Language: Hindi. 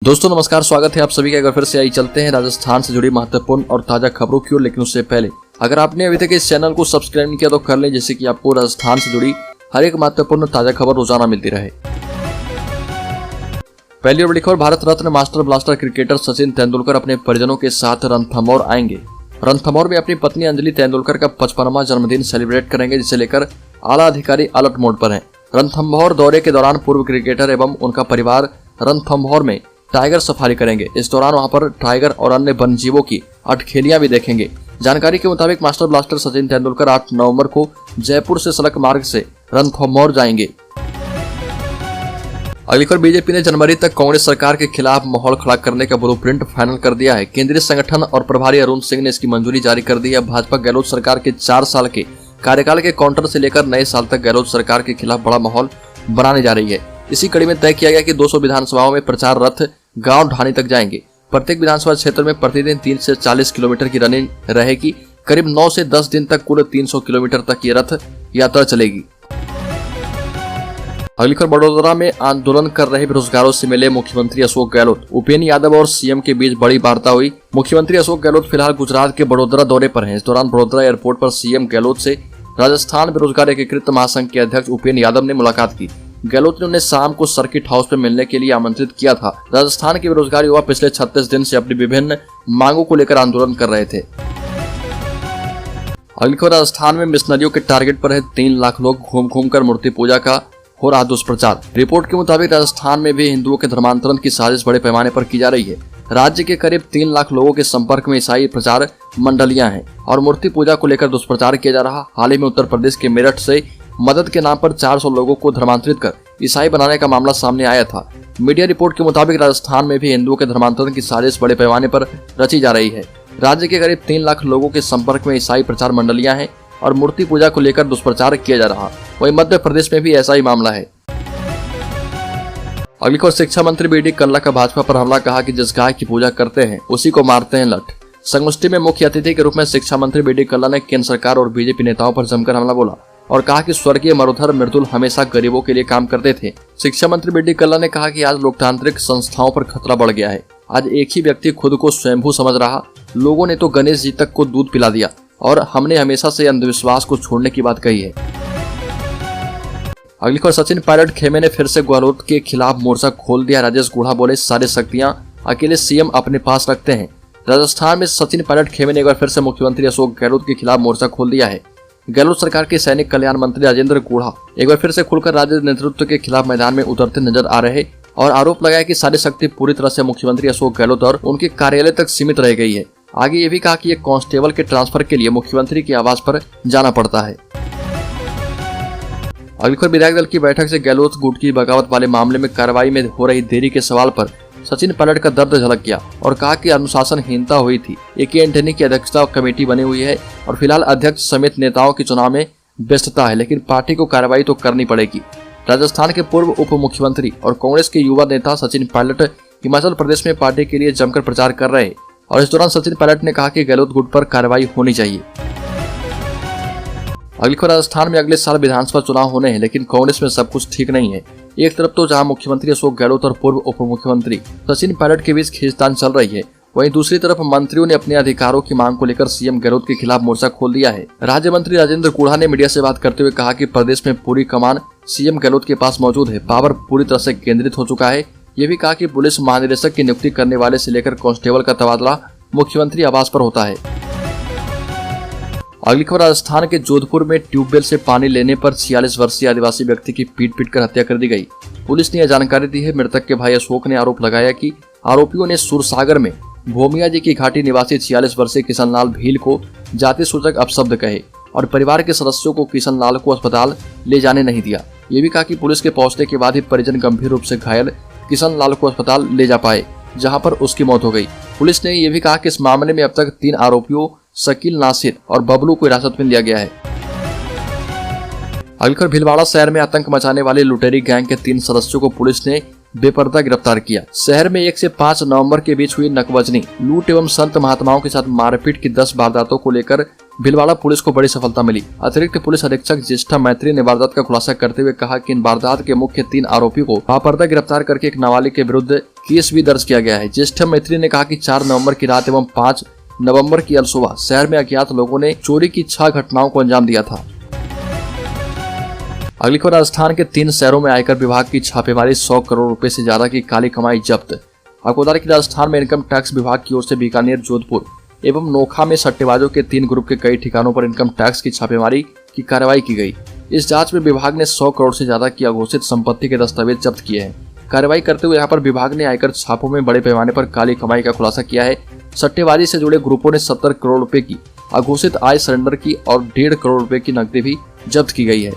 दोस्तों नमस्कार, स्वागत है आप सभी का एक बार फिर से। आई चलते हैं राजस्थान से जुड़ी महत्वपूर्ण और ताजा खबरों की ओर। लेकिन उससे पहले अगर आपने अभी तक इस चैनल को सब्सक्राइब नहीं किया तो कर लें, जिससे कि आपको राजस्थान से जुड़ी हर एक महत्वपूर्ण ताजा खबर रोजाना मिलती रहे। पहली और बड़ी खबर, Bharat Ratna master blaster cricketer Sachin Tendulkar अपने परिजनों के साथ रणथंभौर आएंगे। रणथंभौर में अपनी पत्नी अंजलि तेंदुलकर का 55वां जन्मदिन सेलिब्रेट करेंगे, जिसे लेकर आला अधिकारी अलर्ट मोड पर हैं। रणथंभौर दौरे के दौरान पूर्व क्रिकेटर एवं उनका परिवार रणथंभौर में टाइगर सफारी करेंगे। इस दौरान वहां पर टाइगर और अन्य वन्यजीवों की अठखेलियां भी देखेंगे। जानकारी के मुताबिक मास्टर ब्लास्टर सचिन तेंदुलकर 8 नवंबर को जयपुर से सड़क मार्ग से रणथंभौर जाएंगे। अगली खबर, बीजेपी ने जनवरी तक कांग्रेस सरकार के खिलाफ माहौल खड़ा करने का ब्लूप्रिंट फाइनल कर दिया है। केंद्रीय संगठन और प्रभारी अरुण सिंह ने इसकी मंजूरी जारी कर दी है। भाजपा गहलोत सरकार के 4 साल के कार्यकाल के काउंटर से लेकर नए साल तक गहलोत सरकार के खिलाफ बड़ा माहौल बनाने जा रही है। इसी कड़ी में तय किया गया कि 200 विधानसभाओं में प्रचार रथ गांव ढाणी तक जाएंगे। प्रत्येक विधानसभा क्षेत्र में प्रतिदिन 3 से 40 किलोमीटर की रनिंग रहेगी। करीब 9 से 10 दिन तक कुल 300 किलोमीटर तक ये रथ यात्रा चलेगी। अगली खबर, बड़ोदरा में आंदोलन कर रहे बेरोजगारों से मिले मुख्यमंत्री अशोक गहलोत। उपेंद्र यादव और सीएम के बीच बड़ी वार्ता हुई। मुख्यमंत्री अशोक गहलोत फिलहाल गुजरात के बड़ोदरा दौरे पर हैं। इस दौरान बड़ोदरा एयरपोर्ट पर सीएम गहलोत से राजस्थान बेरोजगार एकीकृत महासंघ के अध्यक्ष उपेंद्र यादव ने मुलाकात की। गहलोत ने उन्हें शाम को सर्किट हाउस में मिलने के लिए आमंत्रित किया था। राजस्थान के बेरोजगार युवा पिछले 36 दिन से अपनी विभिन्न मांगों को लेकर आंदोलन कर रहे थे। अगली खबर, राजस्थान में मिशनरियों के टारगेट पर है 3 लाख लोग। घूम घूम कर मूर्ति पूजा का हो रहा दुष्प्रचार। रिपोर्ट के मुताबिक राजस्थान में भी हिंदुओं के धर्मांतरण की साजिश बड़े पैमाने पर की जा रही है। राज्य के करीब 3 लाख लोगों के संपर्क में ईसाई प्रचार मंडलियां हैं और मूर्ति पूजा को लेकर दुष्प्रचार किया जा रहा। हाल ही में उत्तर प्रदेश के मेरठ से मदद के नाम पर 400 लोगों को धर्मांतरित कर ईसाई बनाने का मामला सामने आया था। मीडिया रिपोर्ट के मुताबिक राजस्थान में भी हिंदुओं के धर्मांतरण की साजिश बड़े पैमाने पर रची जा रही है। राज्य के करीब 3 लाख लोगों के संपर्क में ईसाई प्रचार मंडलियां हैं और मूर्ति पूजा को लेकर दुष्प्रचार किया जा रहा। वहीं मध्य प्रदेश में भी ऐसा ही मामला है। अगली खबर, शिक्षा मंत्री बी डी कल्ला का भाजपा पर हमला। कहा कि जिस गाय की पूजा करते हैं उसी को मारते हैं लठ। संगोष्ठी में मुख्य अतिथि के रूप में शिक्षा मंत्री बी डी कल्ला ने केंद्र सरकार और बीजेपी नेताओं पर जमकर हमला बोला और कहा कि स्वर्गीय मरुधर मृदुल हमेशा गरीबों के लिए काम करते थे। शिक्षा मंत्री बी डी कल्ला ने कहा कि आज लोकतांत्रिक संस्थाओं पर खतरा बढ़ गया है। आज एक ही व्यक्ति खुद को स्वयंभू समझ रहा। लोगों ने तो गणेश जी तक को दूध पिला दिया और हमने हमेशा से अंधविश्वास को छोड़ने की बात कही है। अगली खबर, सचिन पायलट खेमे ने फिर से गहलोत के खिलाफ मोर्चा खोल दिया। राजेश गुढ़ा बोले, सारी शक्तियां अकेले सीएम अपने पास रखते हैं। राजस्थान में सचिन पायलट खेमे ने एक बार फिर से मुख्यमंत्री अशोक गहलोत के खिलाफ मोर्चा खोल दिया है। गहलोत सरकार के सैनिक कल्याण मंत्री राजेंद्र गुढ़ा एक बार फिर से खुलकर राज्य नेतृत्व के खिलाफ मैदान में उतरते नजर आ रहे और आरोप लगाया कि सारी शक्ति पूरी तरह से मुख्यमंत्री अशोक गहलोत और उनके कार्यालय तक सीमित रह गई है। आगे ये भी कहा कि एक कांस्टेबल के ट्रांसफर के लिए मुख्यमंत्री के आवास पर जाना पड़ता है। अगली खबर, विधायक दल की बैठक से गहलोत गुट की बगावत वाले मामले में कार्रवाई में हो रही देरी के सवाल पर सचिन पायलट का दर्द झलक गया और कहा कि अनुशासनहीनता हुई थी। ए.के. एंटनी की अध्यक्षता कमेटी बनी हुई है और फिलहाल अध्यक्ष समेत नेताओं के चुनाव में व्यस्तता है, लेकिन पार्टी को कार्रवाई तो करनी पड़ेगी। राजस्थान के पूर्व उप मुख्यमंत्री और कांग्रेस के युवा नेता सचिन पायलट हिमाचल प्रदेश में पार्टी के लिए जमकर प्रचार कर रहे और इस दौरान सचिन पायलट ने कहा कि गहलोत गुट पर कार्रवाई होनी चाहिए। अगली खबर, राजस्थान में अगले साल विधानसभा चुनाव होने हैं, लेकिन कांग्रेस में सब कुछ ठीक नहीं है। एक तरफ तो जहां मुख्यमंत्री अशोक गहलोत और पूर्व उप मुख्यमंत्री सचिन पायलट के बीच खींचतान चल रही है, वहीं दूसरी तरफ मंत्रियों ने अपने अधिकारों की मांग को लेकर सीएम गहलोत के खिलाफ मोर्चा खोल दिया है। राज्य मंत्री राजेंद्र गुढ़ा ने मीडिया से बात करते हुए कहा कि प्रदेश में पूरी कमान सीएम गहलोत के पास मौजूद है। पावर पूरी तरह से केंद्रित हो चुका है। ये भी कहा कि पुलिस महानिदेशक की नियुक्ति करने वाले से लेकर कांस्टेबल का तबादला मुख्यमंत्री आवास पर होता है। अगली खबर, राजस्थान के जोधपुर में ट्यूबवेल से पानी लेने पर 46 वर्षीय आदिवासी व्यक्ति की पीट कर हत्या कर दी गई। पुलिस ने यह जानकारी दी है। मृतक के भाई अशोक ने आरोप लगाया कि आरोपियों ने सुरसागर में भोमिया जी की घाटी निवासी 46 वर्षीय किशन लाल भील को जाति सूचक अपशब्द कहे और परिवार के सदस्यों को किशन लाल को अस्पताल ले जाने नहीं दिया। ये भी कहा कि पुलिस के पहुंचने के बाद ही परिजन गंभीर रूप से घायल किशन लाल को अस्पताल ले जा पाए, जहां पर उसकी मौत हो गई। पुलिस ने यह भी कहा कि इस मामले में अब तक 3 आरोपियों शकील, नासिर और बबलू को हिरासत में लिया गया है। अगली खबर, भीलवाड़ा शहर में आतंक मचाने वाले लुटेरी गैंग के 3 सदस्यों को पुलिस ने बेपर्दा गिरफ्तार किया। शहर में 1 से 5 नवंबर के बीच हुई नकबजनी, लूट एवं संत महात्माओं के साथ मारपीट की 10 वारदातों को लेकर भीलवाड़ा पुलिस को बड़ी सफलता मिली। अतिरिक्त पुलिस अधीक्षक ज्येष्ठा मैत्री ने वारदात का खुलासा करते हुए कहा कि इन वारदात के मुख्य 3 आरोपियों को बेपर्दा गिरफ्तार करके एक नाबालिग के विरुद्ध केस भी दर्ज किया गया है। ज्येष्ठम मैत्री ने कहा कि 4 नवंबर की रात एवं 5 नवंबर की अलसुबह शहर में अज्ञात लोगों ने चोरी की 6 घटनाओं को अंजाम दिया था। अगली खबर, राजस्थान के 3 शहरों में आयकर विभाग की छापेमारी, 100 करोड़ रुपए से ज्यादा की काली कमाई जब्त। आपको बता दें कि राजस्थान में इनकम टैक्स विभाग की ओर से बीकानेर, जोधपुर एवं नोखा में सट्टेबाजों के 3 ग्रुप के कई ठिकानों पर इनकम टैक्स की छापेमारी की कार्रवाई की गई। इस जांच में विभाग ने 100 करोड़ से ज्यादा की अघोषित संपत्ति के दस्तावेज जब्त किए हैं। कार्रवाई करते हुए यहाँ पर विभाग ने आयकर छापों में बड़े पैमाने पर काली कमाई का खुलासा किया है। सट्टेबाजी से जुड़े ग्रुपों ने 70 करोड़ रुपए की अघोषित आय सरेंडर की और 1.5 करोड़ रुपए की नकदी भी जब्त की गई है।